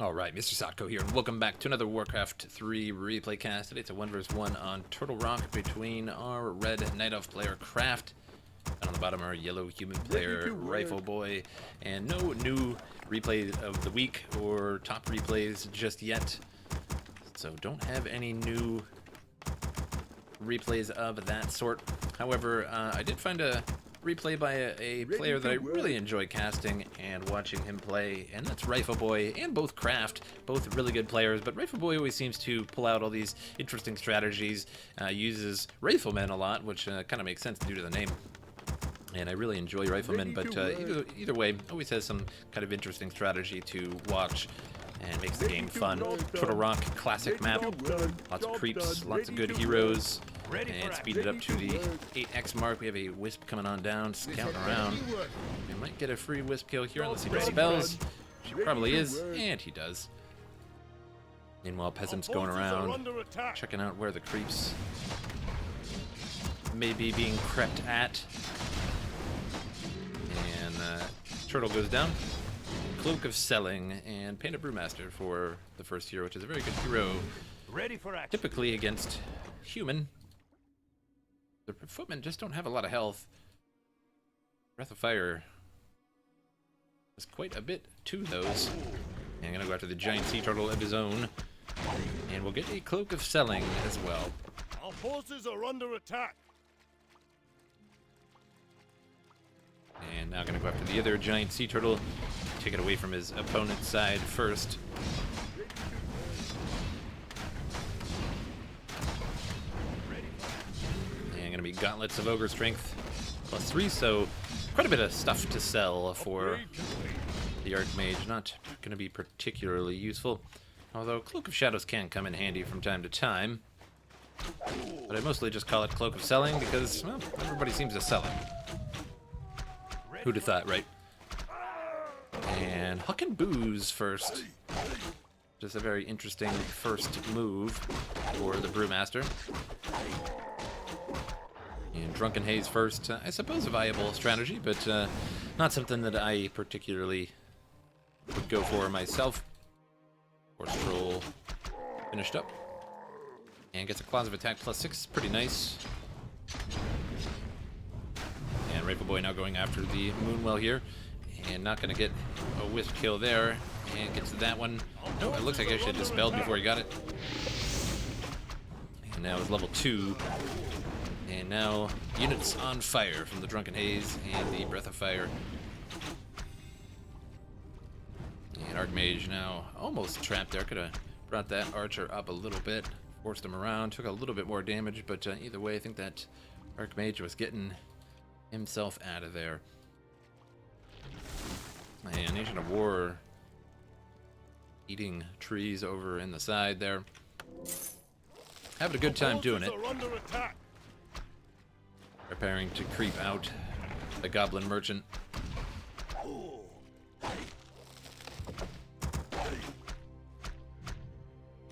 Alright, MrSotko here, and welcome back to another Warcraft 3 replay cast. Today it's a 1 vs 1 on Turtle Rock between our red Night Elf player, Craft, and on the bottom our yellow human player, Rifleboy. And no new replays of the week or top replays just yet, so don't have any new replays of that sort. However, I did find a replay by a player that I really enjoy casting and watching him play, and that's Rifleboy and both Craft, both really good players, but Rifleboy always seems to pull out all these interesting strategies, uses Riflemen a lot, which kind of makes sense due to the name. And I really enjoy Riflemen, but either way, always has some kind of interesting strategy to watch and makes the game fun. Turtle Rock, classic map, lots of creeps, lots of good heroes, and speed it up to the 8x mark. We have a Wisp coming on down, scouting around. We might get a free Wisp kill here unless he dispels. She probably is, and he does. Meanwhile, peasants going around, checking out where the creeps may be being crept at. And Turtle goes down. Cloak of Selling and Panda Brewmaster for the first hero, which is a very good hero. Ready for action. Typically against human. The footmen just don't have a lot of health. Breath of Fire has quite a bit to those. And I'm gonna go after the giant sea turtle of his own. And we'll get a Cloak of Selling as well. Our forces are under attack. And now gonna go after the other giant sea turtle. Take it away from his opponent's side first. And gonna be Gauntlets of Ogre Strength +3, so quite a bit of stuff to sell for the Archmage. Not gonna be particularly useful, although Cloak of Shadows can come in handy from time to time. But I mostly just call it Cloak of Selling because, well, everybody seems to sell it. Who'd have thought, right? And Huck and Booze first. Just a very interesting first move for the Brewmaster. And Drunken Haze first. I suppose a viable strategy, but not something that I particularly would go for myself. Force Troll finished up. And gets a Claws of Attack +6. Pretty nice. And Rifleboy now going after the Moonwell here. And not going to get a Wisp kill there. And gets that one. No, it looks like I should have dispelled before he got it. And now it's level 2. And now units on fire from the Drunken Haze and the Breath of Fire. And Archmage now almost trapped there. Could have brought that Archer up a little bit. Forced him around. Took a little bit more damage. But either way, I think that Archmage was getting himself out of there. And Nation of War eating trees over in the side there. Having a good time doing it. Preparing to creep out the Goblin Merchant.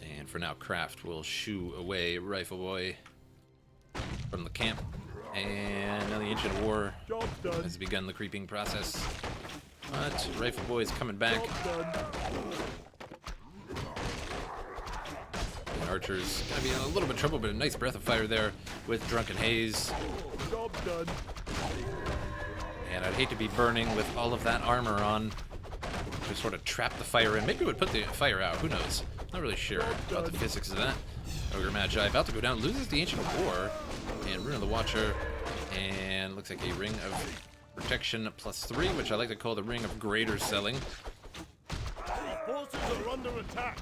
And for now, Craft will shoo away Rifleboy from the camp. And now the Ancient War has begun the creeping process. But Rifleboy is coming back. And Archer's gonna be in a little bit of trouble, but a nice Breath of Fire there with Drunken Haze. And I'd hate to be burning with all of that armor on to sort of trap the fire in. Maybe it would put the fire out, who knows? Not really sure about the physics of that. Ogre Magi about to go down, loses the Ancient War. And Rune of the Watcher, and looks like a Ring of Protection +3, which I like to call the Ring of Greater Selling. Our forces are under attack.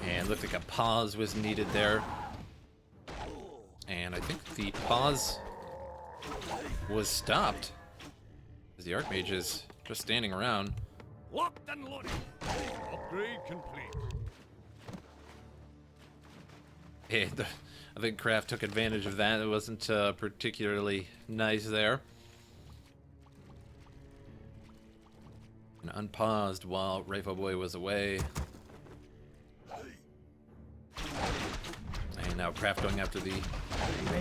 And looked like a pause was needed there. And I think the pause was stopped, as the Archmage is just standing around. Locked and loaded. Upgrade complete. And I think Craft took advantage of that. It wasn't particularly nice there. And unpaused while Rifleboy was away. And now Craft going after the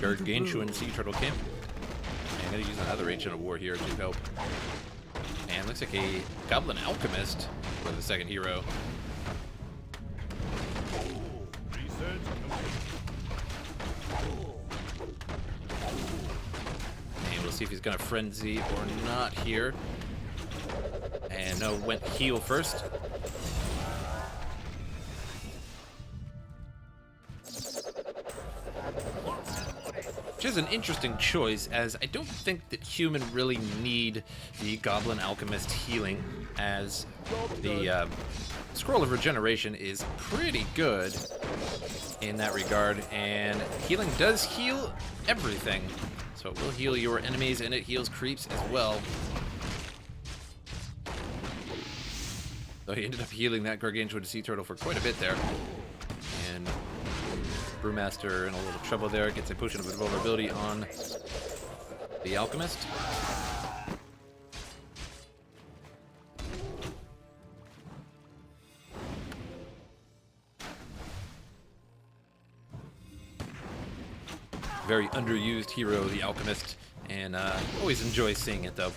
Gargantuan Sea Turtle Camp. And I'm going to use another Ancient of War here to help. And looks like a Goblin Alchemist for the second hero. Research complete. And we'll see if he's gonna frenzy or not here. And no, went heal first. Which is an interesting choice, as I don't think that human really need the Goblin Alchemist healing, as the Scroll of Regeneration is pretty good in that regard, and healing does heal everything. So it will heal your enemies, and it heals creeps as well. So he ended up healing that Gargantuan Sea Turtle for quite a bit there. And Brewmaster in a little trouble there, gets a potion of invulnerability on the Alchemist. Very underused hero, the Alchemist, and always enjoy seeing it though.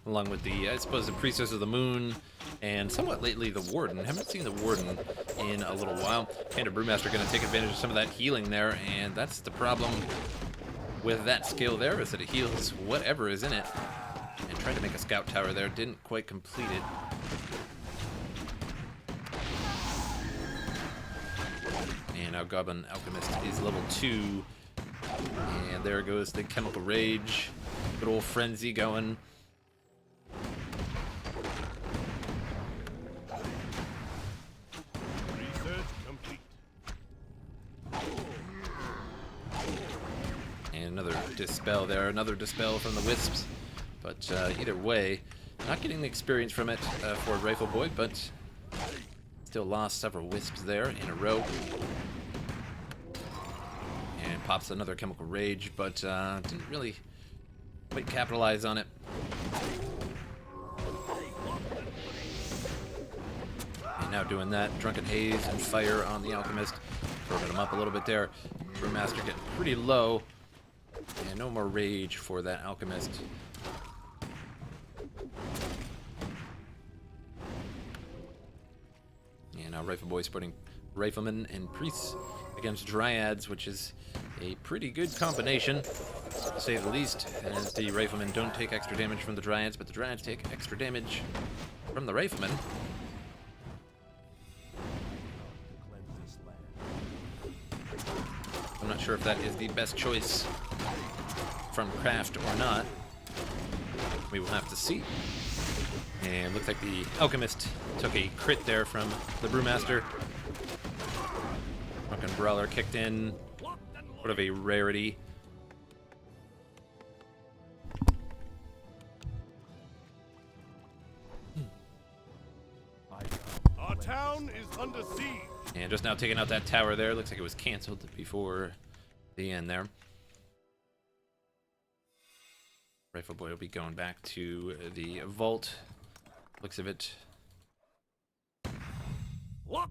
Along with the, I suppose, the Priestess of the Moon, and somewhat lately the Warden. Haven't seen the Warden in a little while. And a Brewmaster going to take advantage of some of that healing there, and that's the problem with that skill there, is that it heals whatever is in it. And tried to make a scout tower there, didn't quite complete it. And now Goblin Alchemist is level 2. And there goes the Chemical Rage. Good old Frenzy going. Another dispel there, another dispel from the Wisps. But either way, not getting the experience from it for Rifleboy, but still lost several Wisps there in a row. And pops another Chemical Rage, but didn't really quite capitalize on it. And now doing that, Drunken Haze and Fire on the Alchemist. Throwing him up a little bit there. Brewmaster getting pretty low. And no more rage for that Alchemist. And now Rifleboy's putting Riflemen and Priests against Dryads, which is a pretty good combination, to say the least, as the Riflemen don't take extra damage from the Dryads, but the Dryads take extra damage from the Riflemen. I'm not sure if that is the best choice from Craft or not. We will have to see. And looks like the Alchemist took a crit there from the Brewmaster. Drunken Brawler kicked in. Sort of a rarity. Our town is under siege. And just now taking out that tower there. Looks like it was canceled before the end there. Rifleboy will be going back to the vault. Looks of it.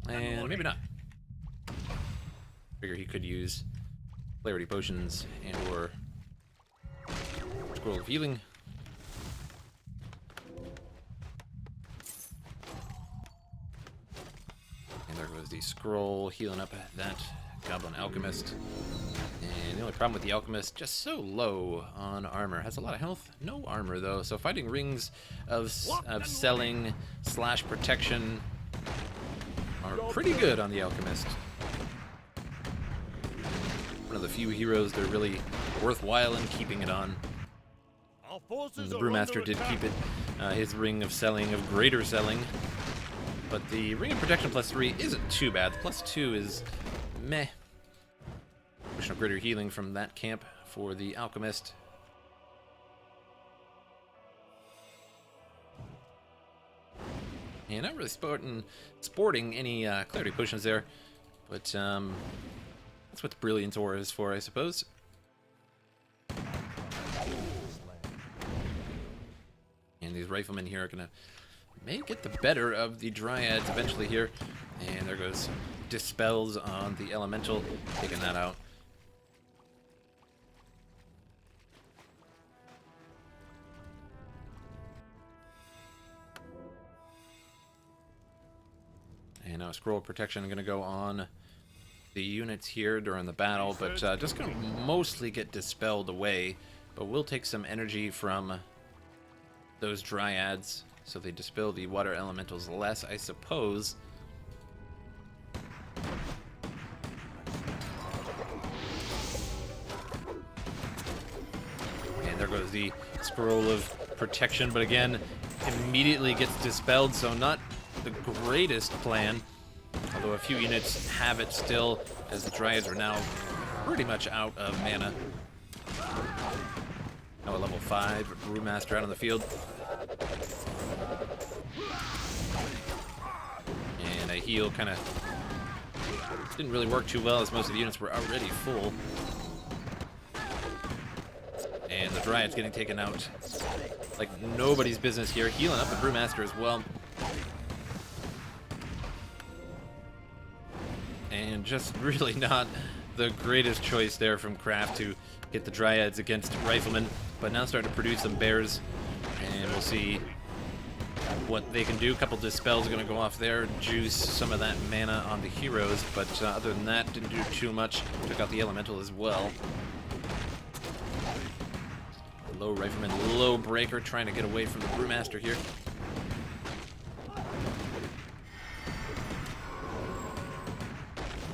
And maybe not. Figure he could use Clarity Potions and or Scroll of Healing. And there goes the scroll, healing up that Goblin Alchemist. And the only problem with the Alchemist, just so low on armor. Has a lot of health, no armor though. So fighting rings of selling / protection are pretty good on the Alchemist. One of the few heroes that are really worthwhile in keeping it on. And the Brewmaster did keep it, his ring of selling, of greater selling. But the ring of protection +3 isn't too bad. The +2 is meh. Potion of greater healing from that camp for the Alchemist. And not really sporting any clarity potions there, but that's what the Brilliance Ore is for, I suppose. And these Riflemen here are gonna may get the better of the Dryads eventually here. And there goes Dispels on the Elemental, taking that out. And now scroll protection going to go on the units here during the battle, but just going to mostly get dispelled away. But we'll take some energy from those dryads, so they dispel the water elementals less, I suppose. And there goes the scroll of protection, but again, immediately gets dispelled, so not the greatest plan. Although a few units have it still, as the dryads are now pretty much out of mana. Now a level 5 Brewmaster out on the field. And a heal kind of didn't really work too well, as most of the units were already full. And the Dryad's getting taken out like nobody's business here. Healing up the Brewmaster as well. And just really not the greatest choice there from Kraft to get the Dryads against Riflemen. But now starting to produce some bears. And we'll see what they can do. A couple dispels are going to go off there. Juice some of that mana on the heroes. But other than that, didn't do too much. Took out the Elemental as well. Low Rifleman, low Breaker, trying to get away from the Brewmaster here.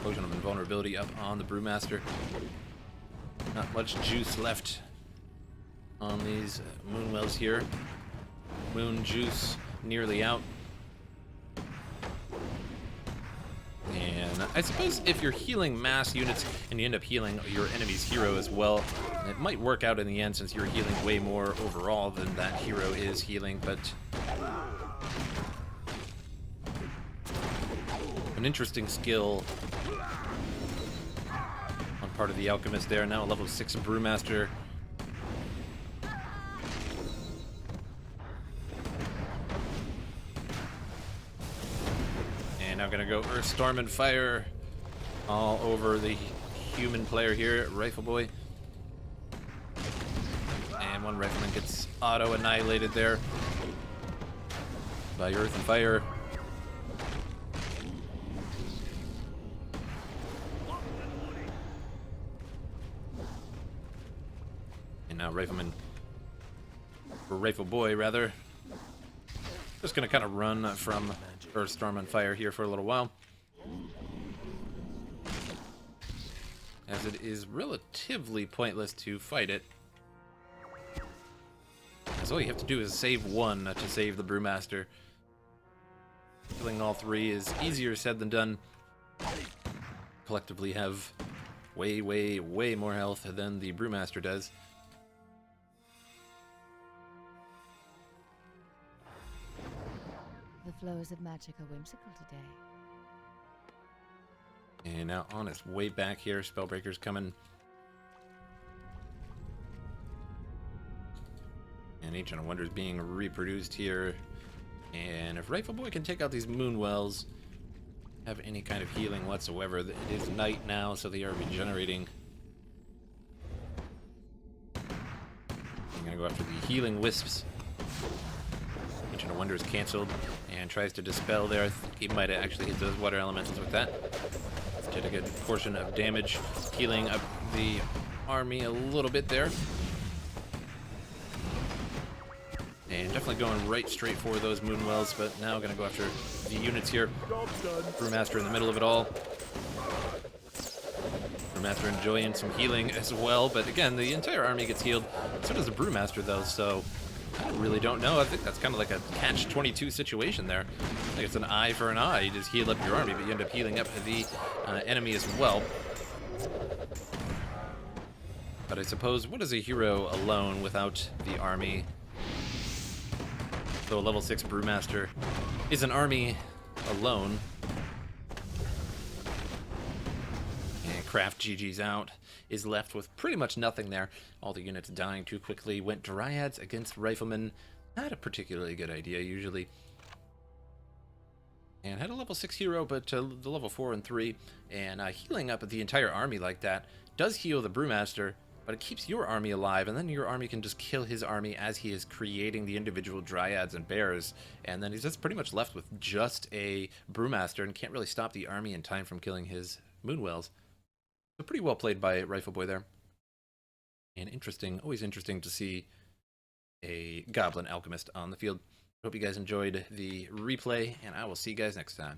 Potion of Invulnerability up on the Brewmaster. Not much juice left on these Moonwells here. Moon juice nearly out. And I suppose if you're healing mass units and you end up healing your enemy's hero as well, it might work out in the end since you're healing way more overall than that hero is healing, but an interesting skill on part of the Alchemist there. Now a level 6 Brewmaster. And I'm gonna go Earth, Storm, and Fire all over the human player here, Rifleboy. And one Rifleman gets auto-annihilated there by Earth and Fire. And now Rifleman, or Rifleboy rather, just gonna kind of run from Earth, Storm, and Fire here for a little while, as it is relatively pointless to fight it. As all you have to do is save one to save the Brewmaster. Killing all three is easier said than done. Collectively have way, way, way more health than the Brewmaster does. The flows of magic are whimsical today. And now on its way back here, Spellbreaker's coming. And Ancient of Wonders being reproduced here. And if Rifleboy can take out these Moonwells, have any kind of healing whatsoever, it is night now, so they are regenerating. I'm gonna go after the Healing Wisps. Ancient of Wonders canceled and tries to dispel there. I think he might have actually hit those water elementals with that. Did a good portion of damage, healing up the army a little bit there. And definitely going right straight for those Moonwells, but now going to go after the units here. Brewmaster in the middle of it all. Brewmaster enjoying some healing as well, but again, the entire army gets healed. So does the Brewmaster, though, so I really don't know. I think that's kind of like a catch-22 situation there. I think it's an eye for an eye. You just heal up your army, but you end up healing up the enemy as well. But I suppose, what is a hero alone without the army? So a level 6 Brewmaster is an army alone. And Kraft GG's out. Is left with pretty much nothing there. All the units dying too quickly. Went Dryads against Riflemen. Not a particularly good idea, usually. And had a level 6 hero, but the level 4 and 3. And healing up the entire army like that does heal the Brewmaster. but it keeps your army alive, and then your army can just kill his army as he is creating the individual dryads and bears, and then he's just pretty much left with just a brewmaster and can't really stop the army in time from killing his moonwells. So pretty well played by Rifleboy there. And interesting, always interesting to see a goblin alchemist on the field. Hope you guys enjoyed the replay, and I will see you guys next time.